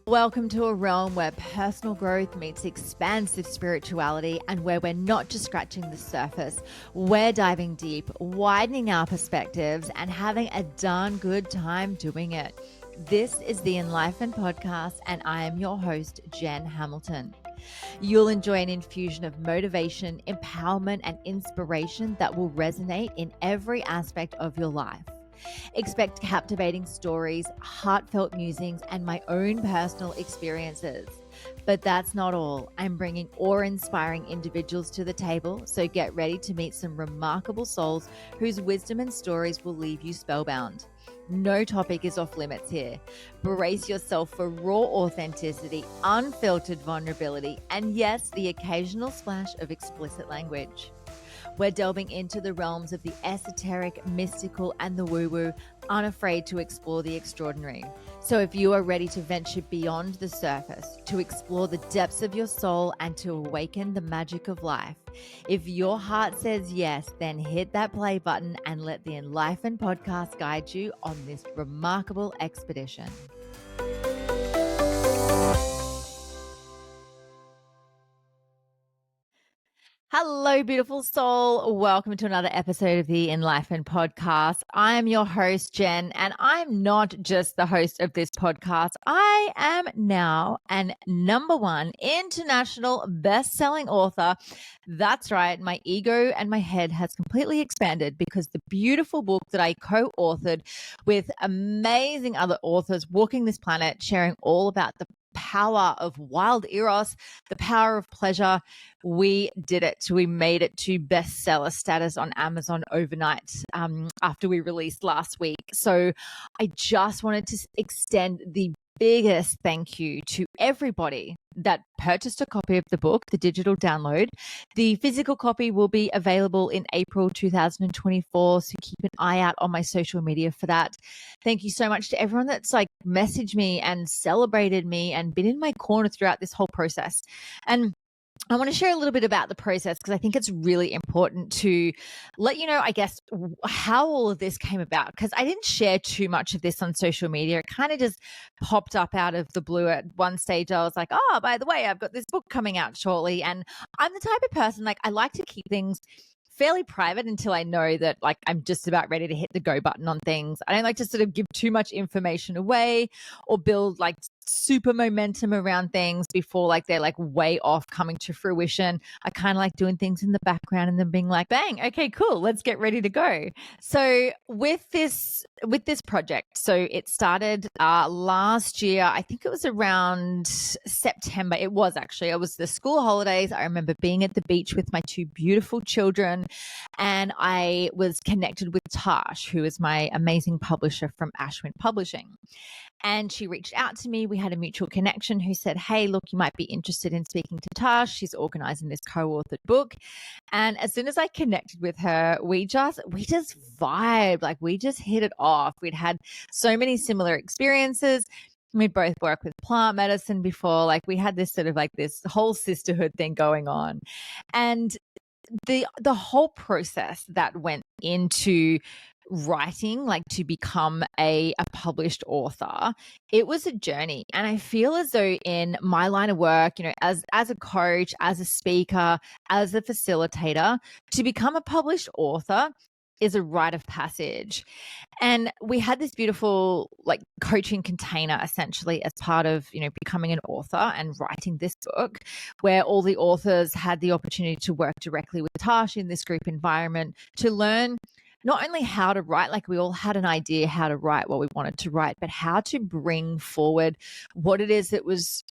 Welcome to a realm where personal growth meets expansive spirituality and where we're not just scratching the surface. We're diving deep, widening our perspectives, and having a darn good time doing it. This is the Enlightenment Podcast, and I am your host, Jen Hamilton. You'll enjoy an infusion of motivation, empowerment, and inspiration that will resonate in every aspect of your life. Expect captivating stories, heartfelt musings, and my own personal experiences. But that's not all. I'm bringing awe-inspiring individuals to the table, so get ready to meet some remarkable souls whose wisdom and stories will leave you spellbound. No topic is off limits here. Brace yourself for raw authenticity, unfiltered vulnerability, and yes, the occasional splash of explicit language. We're delving into the realms of the esoteric, mystical, and the woo-woo, unafraid to explore the extraordinary. So if you are ready to venture beyond the surface, to explore the depths of your soul, and to awaken the magic of life, if your heart says yes, then hit that play button and let the Enlightenment Podcast guide you on this remarkable expedition. Hello, beautiful soul. Welcome to another episode of the Enlightenment Podcast. I am your host, Jen, and I'm not just the host of this podcast. I am now an #1 international best-selling author. That's right. My ego and my head has completely expanded because the beautiful book that I co-authored with amazing other authors walking this planet, sharing all about the power of wild Eros, the power of pleasure. We did it. We made it to bestseller status on Amazon overnight after we released last week. So I just wanted to extend the biggest thank you to everybody that purchased a copy of the book, the digital download. The physical copy will be available in April 2024, so keep an eye out on my social media for that. Thank you so much to everyone that's messaged me and celebrated me and been in my corner throughout this whole process. And I want to share a little bit about the process because I think it's really important to let you know, I guess, how all of this came about, because I didn't share too much of this on social media. It kind of just popped up out of the blue. At one stage, I was like, oh, by the way, I've got this book coming out shortly. And I'm the type of person, I like to keep things fairly private until I know that I'm just about ready to hit the go button on things. I don't like to sort of give too much information away or build super momentum around things before they're way off coming to fruition. I kind of like doing things in the background and then being like, bang, okay, cool, let's get ready to go. So with this project, so it started last year. I think it was around September. It was the school holidays. I remember being at the beach with my two beautiful children, and I was connected with Tarsh, who is my amazing publisher from Ashwin Publishing. And she reached out to me. We had a mutual connection who said, hey, look, you might be interested in speaking to Tarsh. She's organizing this co-authored book. And as soon as I connected with her, we just vibed. We just hit it off. We'd had so many similar experiences. We'd both worked with plant medicine before. We had this sort of this whole sisterhood thing going on. And the whole process that went into writing, to become a published author, it was a journey. And I feel as though in my line of work, as a coach, as a speaker, as a facilitator, to become a published author is a rite of passage. And we had this beautiful coaching container essentially as part of, becoming an author and writing this book, where all the authors had the opportunity to work directly with Tarsh in this group environment to learn not only how to write, we all had an idea how to write what we wanted to write, but how to bring forward what it is that was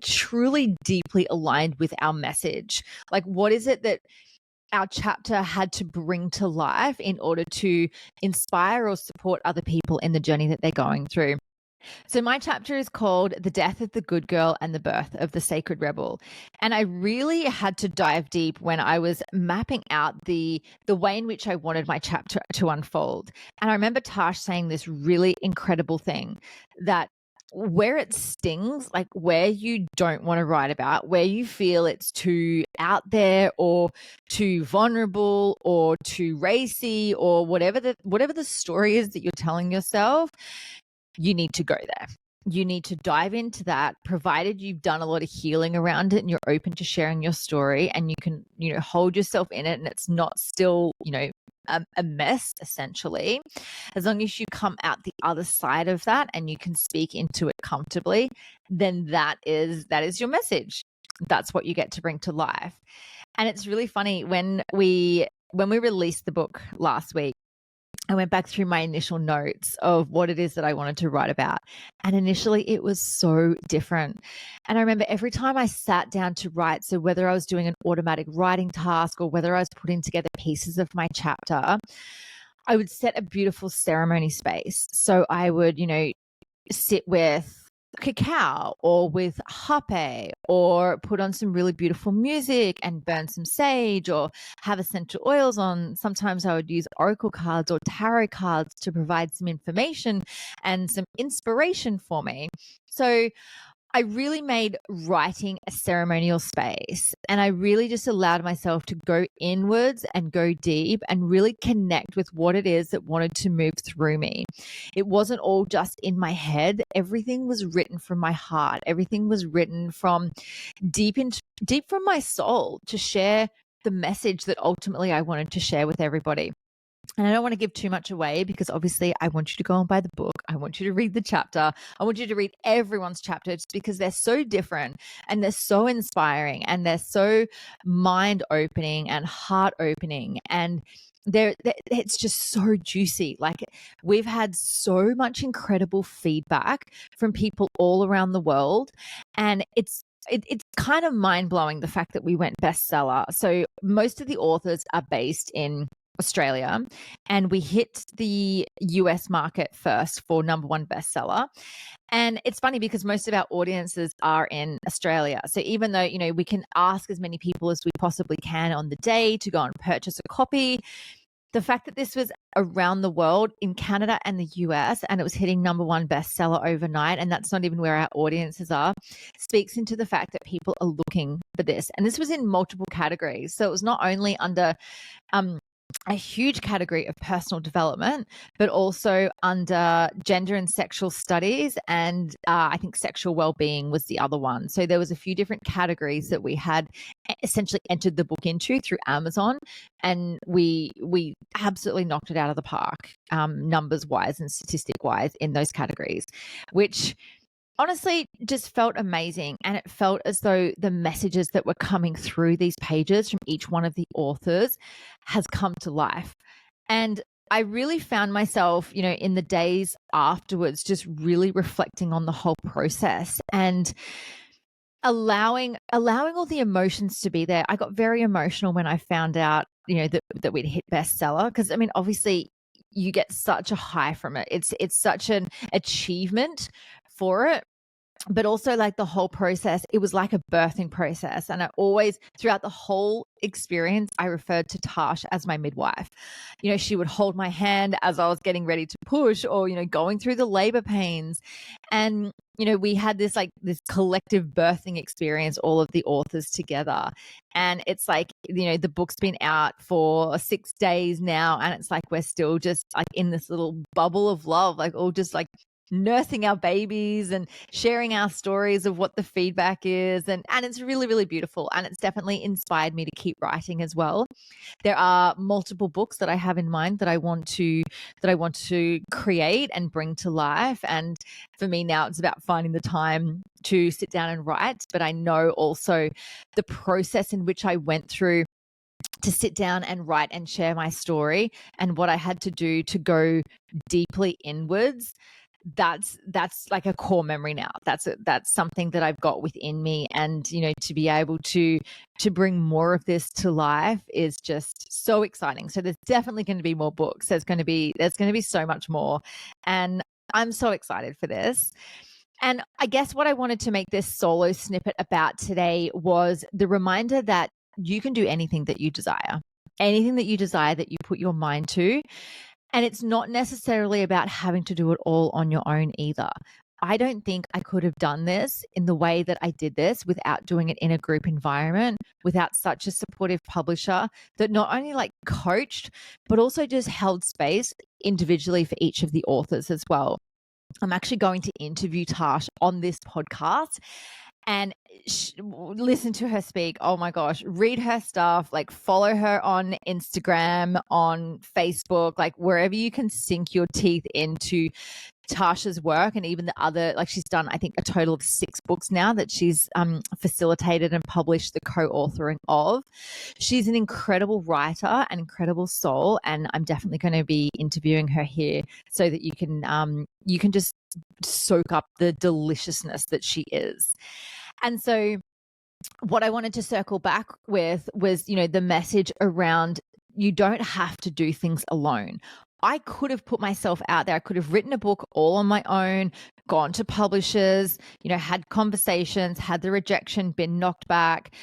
truly deeply aligned with our message. What is it that our chapter had to bring to life in order to inspire or support other people in the journey that they're going through. So my chapter is called The Death of the Good Girl and the Birth of the Sacred Rebel. And I really had to dive deep when I was mapping out the way in which I wanted my chapter to unfold. And I remember Tarsh saying this really incredible thing, that where it stings, where you don't want to write about, where you feel it's too out there or too vulnerable or too racy or whatever the story is that you're telling yourself, you need to go there. you need to dive into that, provided you've done a lot of healing around it and you're open to sharing your story and you can, hold yourself in it and it's not still, a mess essentially. As long as you come out the other side of that and you can speak into it comfortably, then that is your message. That's what you get to bring to life. And it's really funny when we released the book last week, I went back through my initial notes of what it is that I wanted to write about. And initially it was so different. And I remember every time I sat down to write, so whether I was doing an automatic writing task or whether I was putting together pieces of my chapter, I would set a beautiful ceremony space. So I would, sit with cacao or with hape or put on some really beautiful music and burn some sage or have essential oils on. Sometimes I would use oracle cards or tarot cards to provide some information and some inspiration for me. So I really made writing a ceremonial space, and I really just allowed myself to go inwards and go deep and really connect with what it is that wanted to move through me. It wasn't all just in my head. Everything was written from my heart. Everything was written from deep from my soul to share the message that ultimately I wanted to share with everybody. And I don't want to give too much away because obviously I want you to go and buy the book. I want you to read the chapter. I want you to read everyone's chapters because they're so different and they're so inspiring and they're so mind opening and heart opening. And it's just so juicy. Like, we've had so much incredible feedback from people all around the world. And it's kind of mind blowing, the fact that we went bestseller. So most of the authors are based in Australia, and we hit the US market first for #1 bestseller. And it's funny because most of our audiences are in Australia. So even though, we can ask as many people as we possibly can on the day to go and purchase a copy, the fact that this was around the world in Canada and the US and it was hitting #1 bestseller overnight, and that's not even where our audiences are, speaks into the fact that people are looking for this. And this was in multiple categories. So it was not only under a huge category of personal development, but also under gender and sexual studies. And I think sexual well-being was the other one. So there was a few different categories that we had essentially entered the book into through Amazon. And we absolutely knocked it out of the park, numbers wise and statistic wise in those categories, which honestly just felt amazing. And it felt as though the messages that were coming through these pages from each one of the authors has come to life. And I really found myself, in the days afterwards, just really reflecting on the whole process and allowing all the emotions to be there. I got very emotional when I found out, that we'd hit bestseller, because obviously you get such a high from it. It's such an achievement for it. But also, like, the whole process, it was like a birthing process. And I always, throughout the whole experience, I referred to Tarsh as my midwife. She would hold my hand as I was getting ready to push or, going through the labor pains. And, we had this collective birthing experience, all of the authors together. And it's like, the book's been out for 6 days now. And it's like, we're still just like in this little bubble of love, like all just like nursing our babies and sharing our stories of what the feedback is. And it's really, really beautiful. And it's definitely inspired me to keep writing as well. There are multiple books that I have in mind that I want to create and bring to life. And for me now, it's about finding the time to sit down and write. But I know also the process in which I went through to sit down and write and share my story and what I had to do to go deeply inwards. That's like a core memory now. That's something that I've got within me. And, to be able to bring more of this to life is just so exciting. So there's definitely going to be more books. There's going to be so much more. And I'm so excited for this. And I guess what I wanted to make this solo snippet about today was the reminder that you can do anything that you desire, that you put your mind to. And it's not necessarily about having to do it all on your own either. I don't think I could have done this in the way that I did this without doing it in a group environment, without such a supportive publisher that not only coached, but also just held space individually for each of the authors as well. I'm actually going to interview Tarsh on this podcast and listen to her speak. Oh my gosh, read her stuff, like follow her on Instagram, on Facebook, like wherever you can sink your teeth into Tasha's work, and even the other, like she's done, I think, a total of 6 books now that she's facilitated and published the co-authoring of. She's an incredible writer, an incredible soul, and I'm definitely going to be interviewing her here so that you can just soak up the deliciousness that she is. And so what I wanted to circle back with was, the message around you don't have to do things alone. I could have put myself out there. I could have written a book all on my own, gone to publishers, had conversations, had the rejection, been knocked back.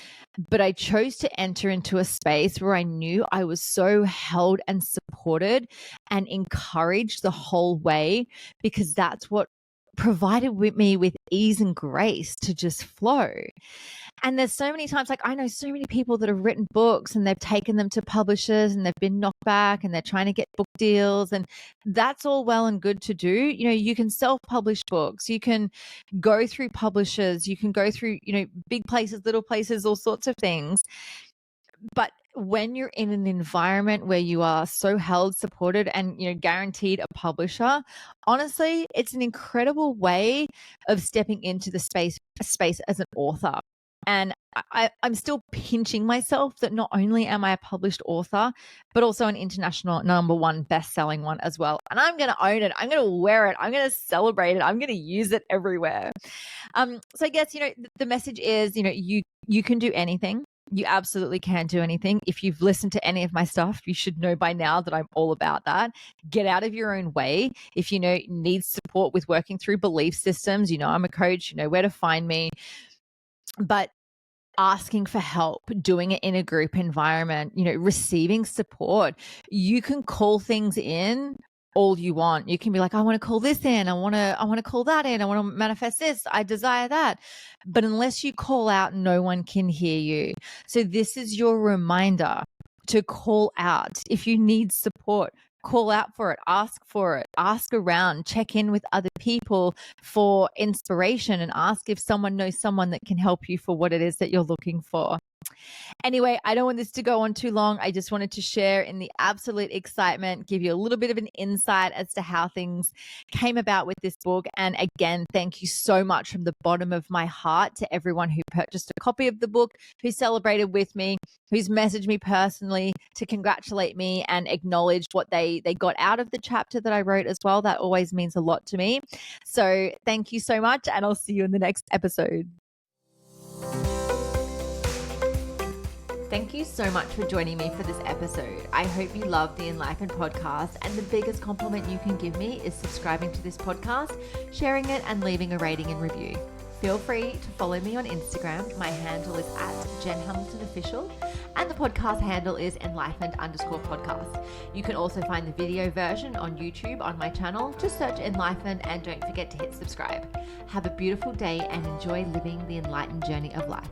But I chose to enter into a space where I knew I was so held and supported and encouraged the whole way, because that's what provided me with ease and grace to just flow. And there's so many times, like I know so many people that have written books and they've taken them to publishers and they've been knocked back and they're trying to get book deals, and that's all well and good to do. You can self-publish books, you can go through publishers, you can go through, big places, little places, all sorts of things. But when you're in an environment where you are so held, supported, and guaranteed a publisher, honestly, it's an incredible way of stepping into the space as an author. And I'm still pinching myself that not only am I a published author, but also an international #1 best-selling one as well. And I'm going to own it. I'm going to wear it. I'm going to celebrate it. I'm going to use it everywhere. So I guess, the message is, you can do anything. You absolutely can do anything. If you've listened to any of my stuff, you should know by now that I'm all about that. Get out of your own way. If need support with working through belief systems, I'm a coach, you know where to find me. But asking for help, doing it in a group environment, receiving support. You can call things in all you want. You can be like, I want to call this in. I want to call that in. I want to manifest this. I desire that. But unless you call out, no one can hear you. So this is your reminder to call out. If you need support, call out for it, ask around, check in with other people for inspiration, and ask if someone knows someone that can help you for what it is that you're looking for. Anyway, I don't want this to go on too long. I just wanted to share in the absolute excitement, give you a little bit of an insight as to how things came about with this book. And again, thank you so much from the bottom of my heart to everyone who purchased a copy of the book, who celebrated with me, who's messaged me personally to congratulate me and acknowledge what they got out of the chapter that I wrote as well. That always means a lot to me. So thank you so much, and I'll see you in the next episode. Thank you so much for joining me for this episode. I hope you love the Enlightened podcast, and the biggest compliment you can give me is subscribing to this podcast, sharing it, and leaving a rating and review. Feel free to follow me on Instagram. My handle is @JenHamiltonOfficial, and the podcast handle is Enlightened_podcast. You can also find the video version on YouTube on my channel. Just search Enlightened, and don't forget to hit subscribe. Have a beautiful day and enjoy living the enlightened journey of life.